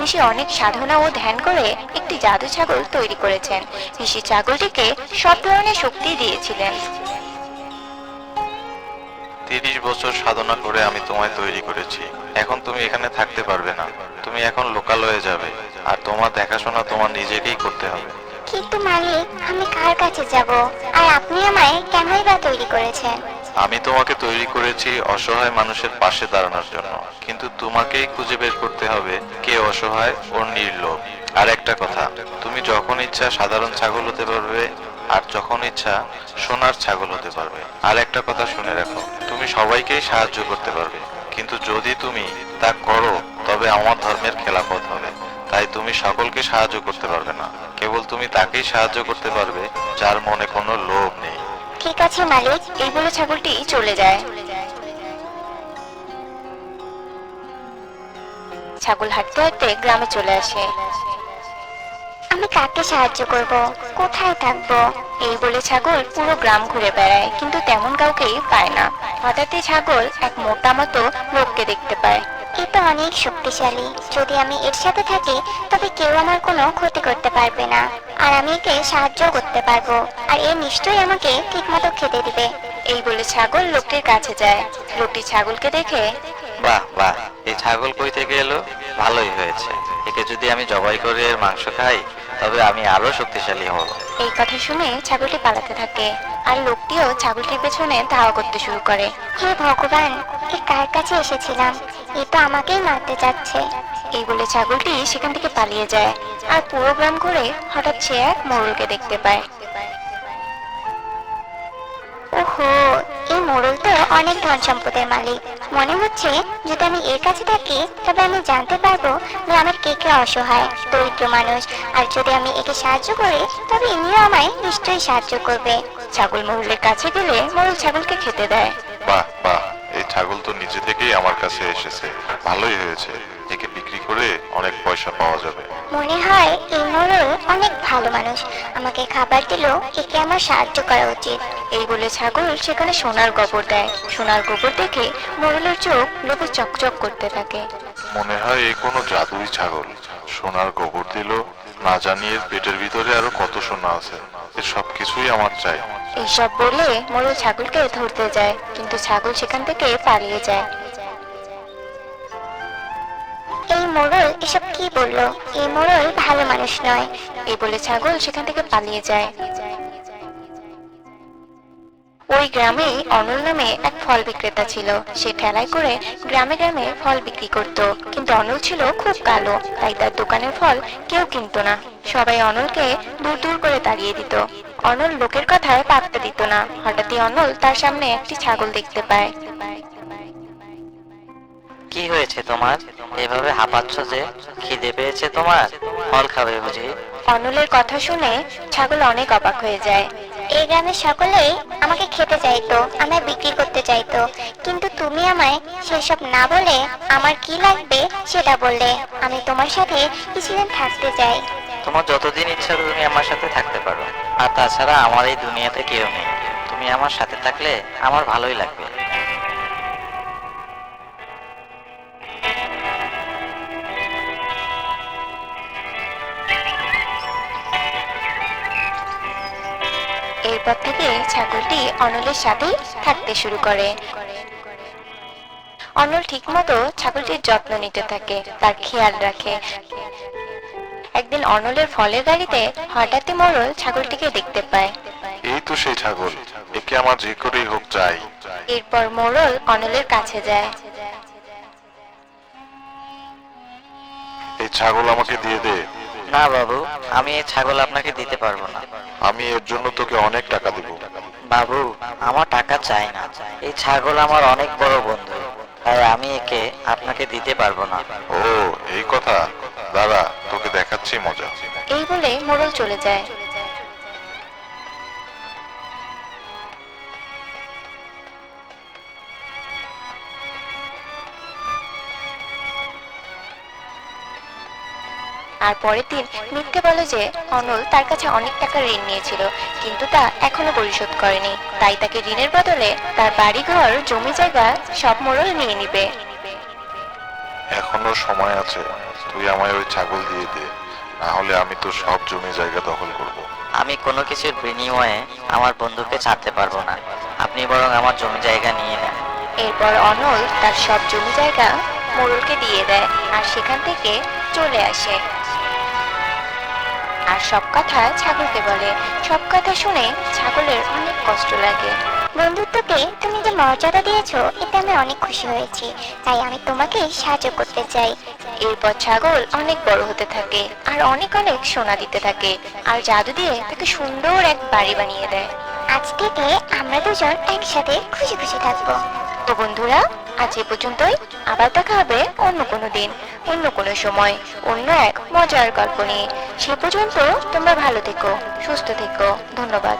ঋষি অনেক সাধনা ও ধ্যান করে একটি জাদু ছাগল তৈরি করেছেন। ঋষি ছাগলটিকে সব ধরনের শক্তি দিয়েছিলেন। 30 বছর সাধনা করে আমি তোমায় তৈরি করেছি। এখন তুমি এখানে থাকতে পারবে না। তুমি এখন লোকালয়ে যাবে, আর তোমার দেখাশোনা তোমার নিজেকেই করতে হবে। কিন্তু মালিক, আমি কার কাছে যাব? আর আপনি আমায় কেনই বা তৈরি করেছেন? আমি তোমাকে তৈরি করেছি অসহায় মানুষের পাশে দাঁড়ানোর জন্য, কিন্তু তোমাকেই খুঁজে বের করতে হবে কে অসহায় ও নির্লোভ। আর একটা কথা, তুমি যখন ইচ্ছা সাধারণ ছাগল হতে পারবে, আর যখন ইচ্ছা সোনার ছাগল হতে পারবে। আর একটা কথা শুনে রাখো, তুমি সবাইকেই সাহায্য করতে পারবে, কিন্তু যদি তুমি তা করো তবে আমার ধর্মের খেলাফত হবে। তাই তুমি সকলকে সাহায্য করতে পারবে না, কেবল তুমি তাকেই সাহায্য করতে পারবে যার মনে কোনো লোভ নেই। ঠিক আছে মালিক। এই বলে ছাগলটি চলে যায়। ছাগল হাঁটতে হাঁটতে গ্রামে চলে আসে। আমি কাকে সাহায্য করব? কোথায় থাকবো? এই বলে ছাগল পুরো গ্রাম ঘুরে বেড়ায়, কিন্তু তেমন কাউকেই পায় না। হঠাৎই ছাগল এক মোটা মতো লোককে দেখতে পায়। এ তো অনেক শক্তিশালী। যদি আমি এর সাথে থাকি তবে কেউ আমার কোনো ক্ষতি করতে পারবে না, আর আমি একে সাহায্য করতে পারবো। আর এ নিশ্চয়ই আমাকে ঠিকমতো খেতে দিবে। এই বলে ছাগল লোকটির কাছে যায়। লোকটি ছাগলকে দেখে, বাহ বাহ, এই ছাগল কই থেকে এলো? ভালোই হয়েছে, একে যদি আমি জবাই করে এর মাংস খাই তবে আমি আরো শক্তিশালী হব। এই কথা শুনে ছাগলটি পালাতে থাকে, আর লোকটিও ছাগলটির পেছনে ধাওয়া করতে শুরু করে। হে ভগবান, এ কার কাছে এসেছিলাম? এ তো আমাকেই মারতে যাচ্ছে। এই বলে ছাগলটি সেখান থেকে পালিয়ে যায়। আর পুরো গ্রাম ঘুরে হঠাৎ সে এক মোড়লকে দেখতে পায়। ওহো, এই মোড়ল তো অনেক ধন সম্পদের মালিক। মনে হচ্ছে যদি আমি এর কাছে থাকি তবে আমি জানতে পারবো গ্রামের কে কে অসহায় দরিদ্র মানুষ। আর যদি আমি একে সাহায্য করি তবে ইনিও আমায় নিশ্চয়ই সাহায্য করবে। ছাগল মোড়লের কাছে গেলে মোড়ল ছাগলকে খেতে দেয়। বাহ বাহ, এই ছাগল তো নিজে থেকেই আমার কাছে এসেছে। ভালোই হয়েছে, একে বিক্রি করে অনেক পয়সা পাওয়া যাবে। মনে হয় এই মোড়ল অনেক ভালো মানুষ। আমাকে খাবার দিল, একে আমার সাহায্য করা উচিত। এই বলে ছাগল সেখানে সোনার গোবর দেয়। সোনার গোবর দেখে মোড়লের চোখ লোভে চকচক করতে থাকে। মনে হয় এই কোনো জাদুই ছাগল। সোনার গোবর দিল, না জানি এর পেটের ভিতরে আরো কত সোনা আছে। এর সবকিছুই আমার চাই। এইসব বলে মোড়ল ছাগলকে ধরতে যায়, কিন্তু ছাগল সেখান থেকে পালিয়ে যায়। এই মোড়ল এসব কি বললো? এই মোড়ল ভালো মানুষ নয়। এই বলে ছাগল সেখান থেকে পালিয়ে যায়। ওই গ্রামে অনল নামে এক ফল বিক্রেতা ছিল। সে ঠেলায় করে গ্রামে গ্রামে ফল বিক্রি করত, কিন্তু অনল ছিল খুব কালো, তাই তার দোকানের ফল কেউ কিনতো না। সবাই অনলকে দূর দূর করে তাড়িয়ে দিত। অনল লোকের কথায় পাত্তা দিত না। হঠাৎই অনল তার সামনে একটি ছাগল দেখতে পায়। কি হয়েছে তোমার? এভাবে হাঁপাচ্ছ যে? খিদে পেয়েছে তোমার? ফল খাবে বুঝি? অনলের কথা শুনে ছাগল অনেক অবাক হয়ে যায়। এই গ্রামের সকলেই আমাকে খেতে চাইতো, আমায় বিক্রি করতে চাইতো, কিন্তু তুমি আমায় সেসব না বলে আমার কি লাগবে সেটা বললে। আমি তোমার সাথে কিছুদিন থাকতে চাই। তোমার যতদিন ইচ্ছা তুমি আমার সাথে থাকতে পারো। আর তাছাড়া আমার এই দুনিয়াতে কেউ নেই। তুমি আমার সাথে থাকলে আমার ভালোই লাগবে। এরপর থেকে ছাগলটি অনলের সাথেই থাকতে শুরু করে। অনল ঠিকমতো ছাগলটির যত্ন নিতে থাকে, তার খেয়াল রাখে। একদিন অনলের ফলের গাড়িতে হঠাৎই মোড়ল ছাগলটিকে দেখতে পায়। এই তো সেই ছাগল, একে আমার যে করেই হোক চাই। এরপর মোড়ল অনলের কাছে যায়। এই ছাগল আমাকে দিয়ে দে। না বাবু, আমি এই ছাগল আপনাকে দিতে পারবো না। আমি এর জন্য তোকে অনেক টাকা দিব। বাবু, আমার টাকা চাই না। এই ছাগল আমার অনেক বড় বন্ধু, তাই আমি একে আপনাকে দিতে পারবো না। ও, এই কথা। দাঁড়া, তোকে দেখাচ্ছি মজা। এই বলে মোড়ল চলে যায়। আর পরের দিন মিথ্যে বলে যে অনল তার কাছে অনেক টাকা ঋণ নিয়েছিল, কিন্তু তা এখনো পরিশোধ করেনি। তাই তাকে ঋণের বদলে তার বাড়িঘর জমি জায়গা সব মোড়ল নিয়ে নিবে। এখনো সময় আছে, তুই আমায় ওই ছাগল দিয়ে দে, না হলে আমি তোর সব জমি জায়গা দখল করব। আমি কোনো কিছুর বিনিময়ে আমার বন্ধুকে ছাড়তে পারবো না। আপনি বরং আমার জমি জায়গা নিয়ে নেন। এরপর অনল তার সব জমি জায়গা মোড়লকে দিয়ে দেয় আর সেখান থেকে চলে আসে আর সব কথা ছাগলকে বলে। সব কথা শুনে ছাগলের অনেক কষ্ট লাগে। বন্ধুত্বকে তুমি যে মর্যাদা দিয়েছো এতে আমি অনেক খুশি হয়েছি, তাই আমি তোমাকে সাহায্য করতে চাই। এরপর ছাগল অনেক বড় হতে থাকে আর অনেক অনেক সোনা দিতে থাকে আর জাদু দিয়ে তাকে সুন্দর এক বাড়ি বানিয়ে দেয়। আজ থেকে আমরা দুজন একসাথে খুশি খুশি থাকবো। তো বন্ধুরা, আজ এ পর্যন্তই। আবার দেখা হবে অন্য কোনো দিন, অন্য কোনো সময়, অন্য এক মজার গল্প নিয়ে। সে পর্যন্ত তোমরা ভালো থেকো, সুস্থ থেকো। ধন্যবাদ।